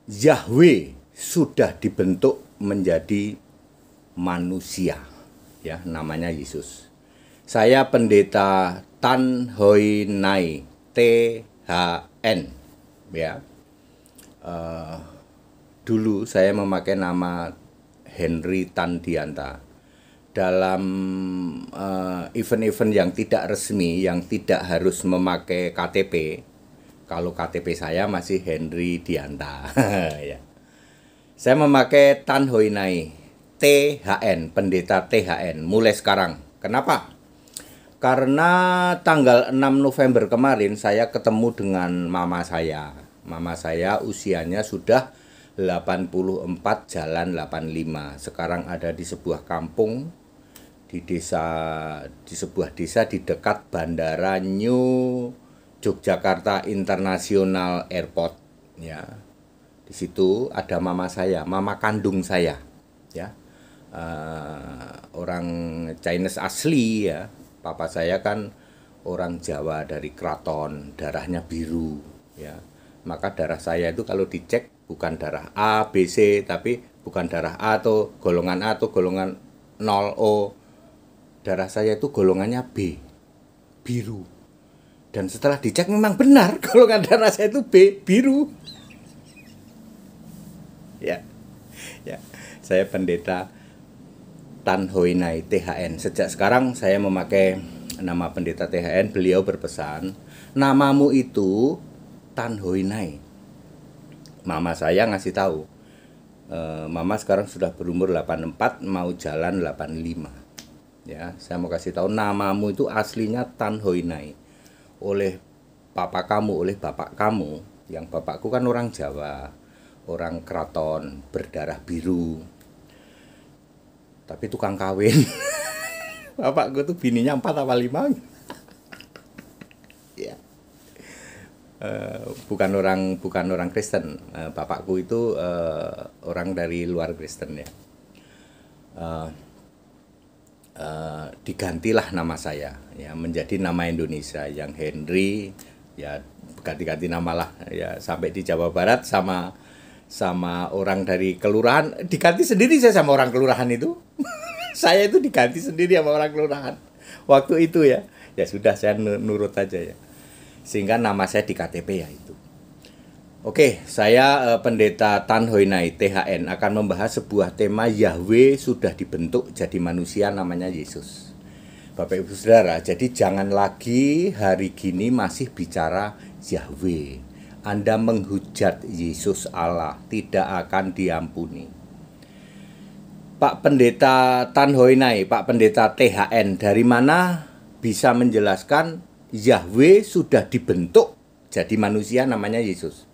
Yahweh sudah dibentuk menjadi manusia, ya, namanya Yesus. Saya pendeta Tan Hoi Nai THN, ya. Dulu saya memakai nama Henry Tan Dianta dalam event-event yang tidak resmi, yang tidak harus memakai KTP. Kalau KTP saya masih Henry Dianta. Ya. Saya memakai Tan Hoi Nai THN, pendeta THN mulai sekarang. Kenapa? Karena tanggal 6 November kemarin saya ketemu dengan mama saya. Mama saya usianya sudah 84 jalan 85. Sekarang ada di sebuah kampung di sebuah desa di dekat Bandara New Yogyakarta International Airport, ya. Di situ ada mama saya, mama kandung saya, ya. Orang Chinese asli, ya. Papa saya kan orang Jawa dari Kraton, darahnya biru, ya. Maka darah saya itu kalau dicek bukan darah A, B, C, tapi bukan darah A atau golongan A atau golongan 0O. Darah saya itu golongannya B, biru. Dan setelah dicek memang benar golongan darah saya itu B, biru. Ya. Ya. Saya pendeta Tan Hoi Nai THN. Sejak sekarang saya memakai nama pendeta THN. Beliau berpesan, namamu itu Tan Hoi Nai. Mama saya ngasih tahu, mama sekarang sudah berumur 84, mau jalan 85. Ya, saya mau kasih tahu namamu itu aslinya Tan Hoi Nai. Oleh papa kamu, oleh bapak kamu, yang bapakku kan orang Jawa, orang Kraton, berdarah biru, tapi tukang kawin. Bapakku tuh bininya 4 apa 5. Ya. Bukan orang Kristen. Bapakku itu orang dari luar Kristen, ya. Digantilah nama saya, ya, menjadi nama Indonesia yang Henry, ya, ganti-ganti nama lah, ya, sampai di Jawa Barat sama orang dari kelurahan diganti sendiri saya sama orang kelurahan itu. Saya itu diganti sendiri sama orang kelurahan waktu itu, ya. Ya sudah, saya nurut aja, ya, sehingga nama saya di KTP ya itu. Oke, saya pendeta Tan Hoi Nai THN akan membahas sebuah tema Yahweh sudah dibentuk jadi manusia, namanya Yesus. Bapak Ibu Saudara, jadi jangan lagi hari gini masih bicara Yahweh. Anda menghujat Yesus Allah, tidak akan diampuni. Pak Pendeta Tan Hoi Nai, Pak Pendeta THN, dari mana bisa menjelaskan Yahweh sudah dibentuk jadi manusia, namanya Yesus?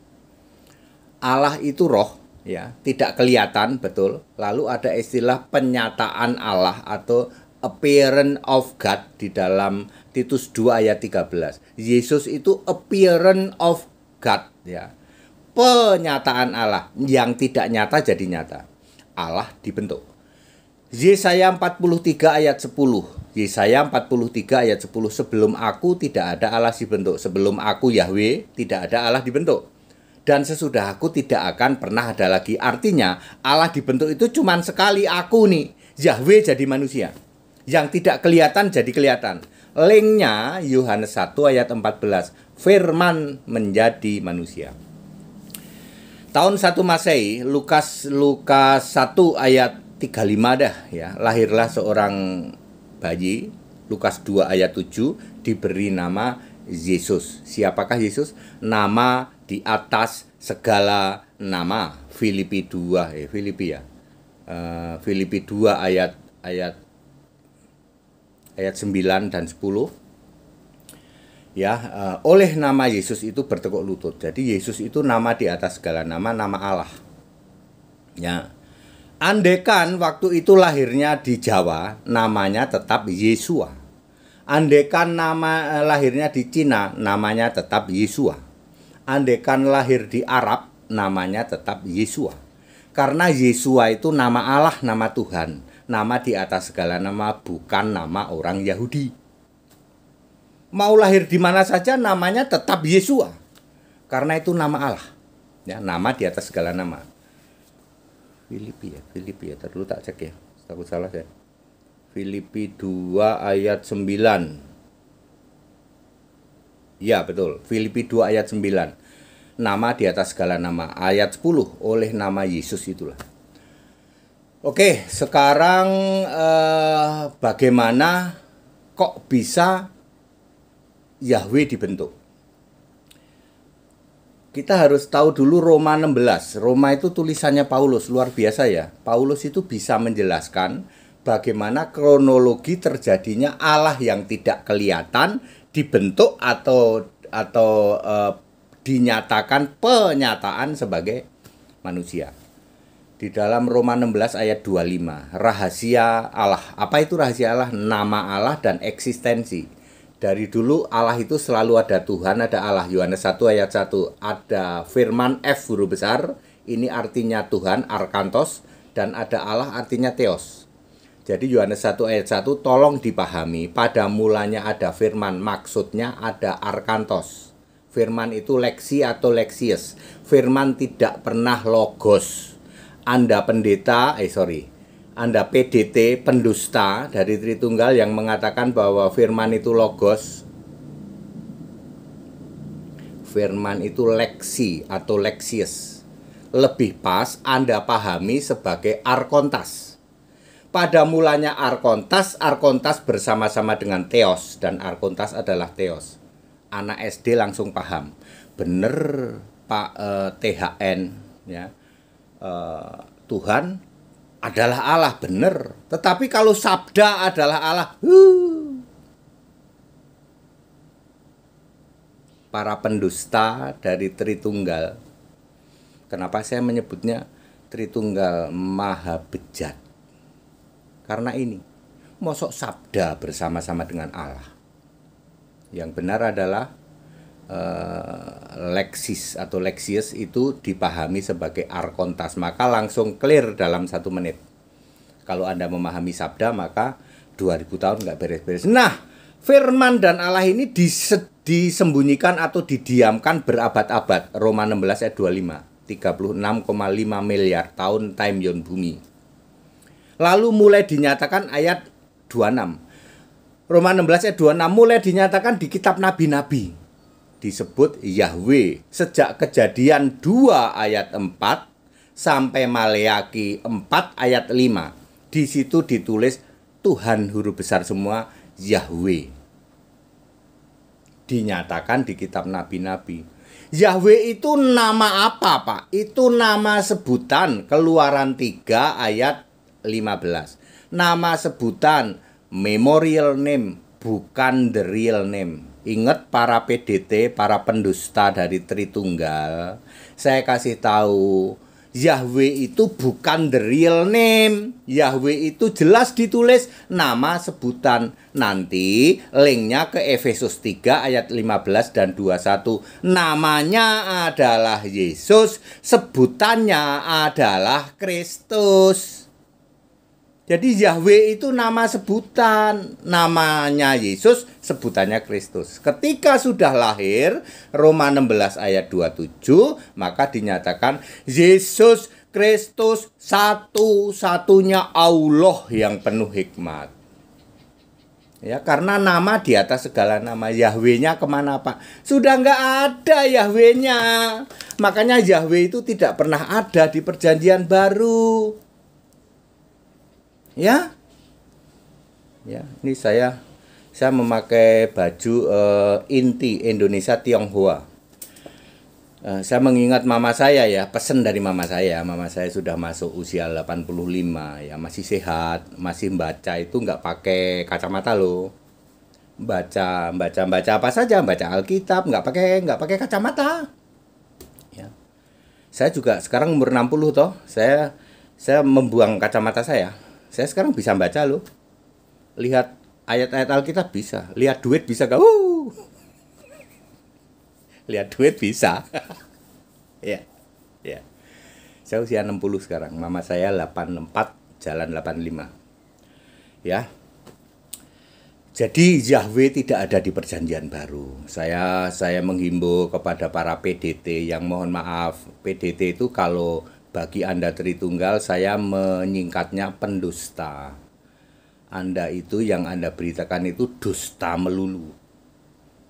Allah itu roh, ya, tidak kelihatan, betul. Lalu ada istilah penyataan Allah atau appearance of God di dalam Titus 2 ayat 13. Yesus itu appearance of God, ya. Penyataan Allah yang tidak nyata jadi nyata. Allah dibentuk. Yesaya 43 ayat 10. Yesaya 43 ayat 10. Sebelum aku tidak ada Allah dibentuk. Sebelum aku Yahweh tidak ada Allah dibentuk. Dan sesudah aku tidak akan pernah ada lagi. Artinya Allah dibentuk itu cuma sekali, aku nih, Yahweh jadi manusia. Yang tidak kelihatan jadi kelihatan. Linknya Yohanes 1 ayat 14. Firman menjadi manusia. Tahun 1 Masehi, Lukas 1 ayat 35 dah, ya. Lahirlah seorang bayi, Lukas 2 ayat 7, diberi nama Yesus. Siapakah Yesus? Nama di atas segala nama. Filipi 2, Filipi, ya. Filipi 2 ayat 9 dan 10. Ya, oleh nama Yesus itu bertekuk lutut. Jadi Yesus itu nama di atas segala nama, nama Allah. Ya. Andekan waktu itu lahirnya di Jawa, namanya tetap Yesua. Andekan nama lahirnya di Cina, namanya tetap Yesua. Andekan lahir di Arab, namanya tetap Yesua. Karena Yesua itu nama Allah, nama Tuhan. Nama di atas segala nama, bukan nama orang Yahudi. Mau lahir di mana saja namanya tetap Yesua. Karena itu nama Allah. Ya, nama di atas segala nama. Filipi ya, terlalu tak cek ya. Takut salah ya. Filipi 2 ayat 9. Ya, betul. Filipi 2 ayat 9. Nama di atas segala nama. Ayat 10, oleh nama Yesus itulah. Oke, sekarang bagaimana kok bisa Yahweh dibentuk? Kita harus tahu dulu Roma 16. Roma itu tulisannya Paulus, luar biasa ya. Paulus itu bisa menjelaskan bagaimana kronologi terjadinya Allah yang tidak kelihatan dibentuk atau dinyatakan penyataan sebagai manusia. Di dalam Roma 16 ayat 25, rahasia Allah. Apa itu rahasia Allah? Nama Allah dan eksistensi. Dari dulu Allah itu selalu ada Tuhan, ada Allah. Yohanes 1 ayat 1. Ada firman F huruf besar, ini artinya Tuhan, arkantos, dan ada Allah artinya theos. Jadi Yohanes 1 ayat 1 tolong dipahami, pada mulanya ada firman, maksudnya ada arkantos. Firman itu leksi atau leksius. Firman tidak pernah logos. Anda PDT pendusta dari Tritunggal yang mengatakan bahwa firman itu logos. Firman itu leksi atau leksius. Lebih pas Anda pahami sebagai arkontas. Pada mulanya arkontas bersama-sama dengan theos, dan arkontas adalah theos. Anak SD langsung paham. Bener Pak THN ya. Tuhan adalah Allah, benar. Tetapi kalau sabda adalah Allah, para pendusta dari Tritunggal. Kenapa saya menyebutnya Tritunggal Maha Bejat? Karena ini, mosok sabda bersama-sama dengan Allah. Yang benar adalah leksis atau leksius itu dipahami sebagai arkontas, maka langsung clear dalam 1 menit. Kalau Anda memahami sabda, maka 2000 tahun nggak beres-beres. Nah, firman dan Allah ini disembunyikan atau didiamkan berabad-abad. Roma 16 ayat 25, 36,5 miliar tahun time yon bumi. Lalu mulai dinyatakan ayat 26. Roma 16 ayat 26 mulai dinyatakan di kitab nabi-nabi. Disebut Yahweh sejak Kejadian 2 ayat 4 sampai Maleaki 4 ayat 5. Di situ ditulis Tuhan huruf besar semua, Yahweh. Dinyatakan di kitab nabi-nabi. Yahweh itu nama apa, Pak? Itu nama sebutan, Keluaran 3 ayat 15. Nama sebutan, memorial name, bukan the real name. Ingat para PDT, para pendusta dari Tritunggal, saya kasih tahu, Yahweh itu bukan the real name. Yahweh itu jelas ditulis nama sebutan. Nanti linknya ke Efesus 3 ayat 15 dan 21. Namanya adalah Yesus, sebutannya adalah Kristus. Jadi Yahweh itu nama sebutan, namanya Yesus, sebutannya Kristus. Ketika sudah lahir, Roma 16 ayat 27, maka dinyatakan Yesus Kristus satu-satunya Allah yang penuh hikmat. Ya, karena nama di atas segala nama. Yahweh-nya kemana, Pak? Sudah nggak ada Yahweh-nya. Makanya Yahweh itu tidak pernah ada di Perjanjian Baru. Ya, ini saya memakai baju inti Indonesia Tionghoa. Saya mengingat mama saya ya, pesan dari mama saya. Mama saya sudah masuk usia 85 ya, masih sehat, masih baca itu nggak pakai kacamata loh. Baca apa saja, baca Alkitab, nggak pakai kacamata. Ya. Saya juga sekarang umur 60 toh, saya membuang kacamata saya. Saya sekarang bisa baca loh. Lihat ayat-ayat Alkitab bisa. Lihat duit bisa gak? Lihat duit bisa. Ya. Saya usia 60 sekarang. Mama saya 84, jalan 85. Ya. Jadi Yahweh tidak ada di perjanjian baru. Saya menghimbau kepada para PDT yang mohon maaf, PDT itu kalau bagi Anda Tritunggal saya menyingkatnya pendusta. Anda itu yang Anda beritakan itu dusta melulu.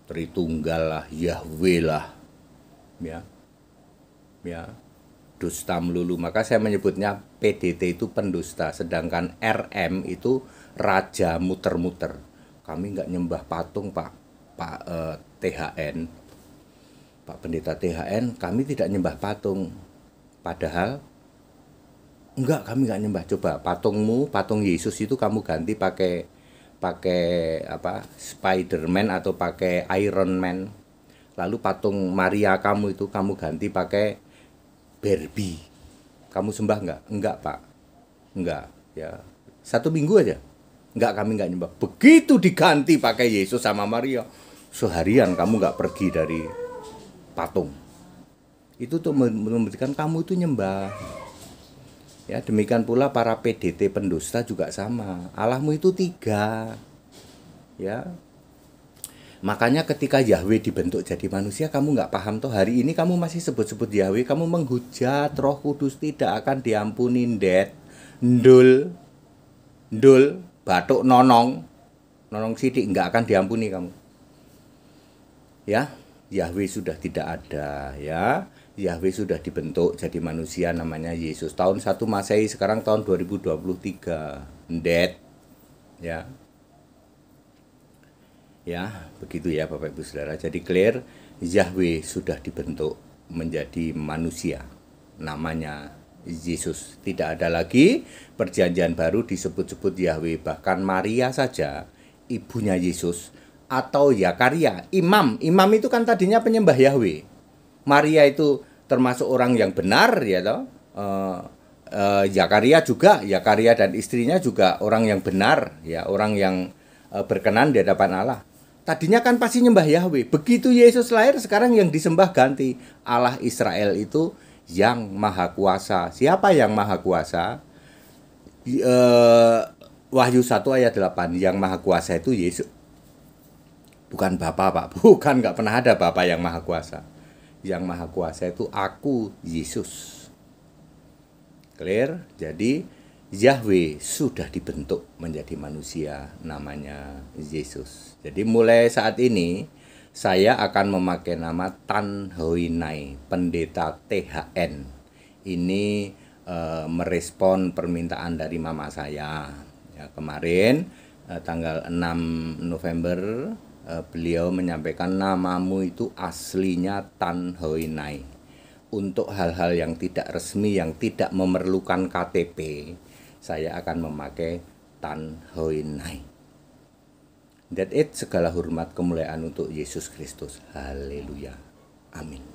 Tritunggal lah, Yahweh lah. Ya. Ya. Dusta melulu. Maka saya menyebutnya PDT itu pendusta, sedangkan RM itu raja muter-muter. Kami nggak nyembah patung, Pak THN, Pak Pendeta THN, kami tidak nyembah patung. Padahal enggak, kami nggak nyembah. Coba patungmu, patung Yesus itu kamu ganti pakai apa? Spiderman atau pakai Iron Man. Lalu patung Maria kamu itu kamu ganti pakai Barbie. Kamu sembah nggak? Enggak, Pak. Enggak, ya. 1 minggu aja. Enggak, kami enggak nyembah. Begitu diganti pakai Yesus sama Maria, seharian kamu enggak pergi dari patung. Itu tuh membuktikan kamu itu nyembah. Ya, demikian pula para PDT pendusta juga sama. Allahmu itu 3. Ya. Makanya ketika Yahweh dibentuk jadi manusia, kamu nggak paham toh, hari ini kamu masih sebut-sebut Yahweh, kamu menghujat Roh Kudus tidak akan diampuni, ndul, batuk, nonong sidik, nggak akan diampuni kamu. Ya, Yahweh sudah tidak ada, ya. Yahweh sudah dibentuk jadi manusia namanya Yesus. Tahun 1 Masehi, sekarang tahun 2023. Ya. Ya, begitu ya Bapak Ibu Saudara. Jadi clear, Yahweh sudah dibentuk menjadi manusia. Namanya Yesus. Tidak ada lagi perjanjian baru disebut-sebut Yahweh. Bahkan Maria saja, ibunya Yesus, atau Zakaria, imam itu kan tadinya penyembah Yahweh. Maria itu termasuk orang yang benar, ya toh. Zakaria juga, Zakaria dan istrinya juga orang yang benar, ya, orang yang berkenan di hadapan Allah. Tadinya kan pasti nyembah Yahweh. Begitu Yesus lahir, sekarang yang disembah ganti Allah Israel itu yang maha kuasa. Siapa yang maha kuasa? Wahyu 1 ayat 8, yang maha kuasa itu Yesus. Bukan Bapa, Pak. Bukan, nggak pernah ada Bapa yang maha kuasa. Yang maha kuasa itu aku, Yesus. Clear? Jadi Yahweh sudah dibentuk menjadi manusia, namanya Yesus. Jadi mulai saat ini saya akan memakai nama Tan Hoi Nai, Pendeta THN. Ini merespon permintaan dari mama saya. Ya, kemarin tanggal 6 November beliau menyampaikan namamu itu aslinya Tan Hoi Nai. Untuk hal-hal yang tidak resmi, yang tidak memerlukan KTP, saya akan memakai Tan Hoi Nai. That it, segala hormat kemuliaan untuk Yesus Kristus. Haleluya. Amin.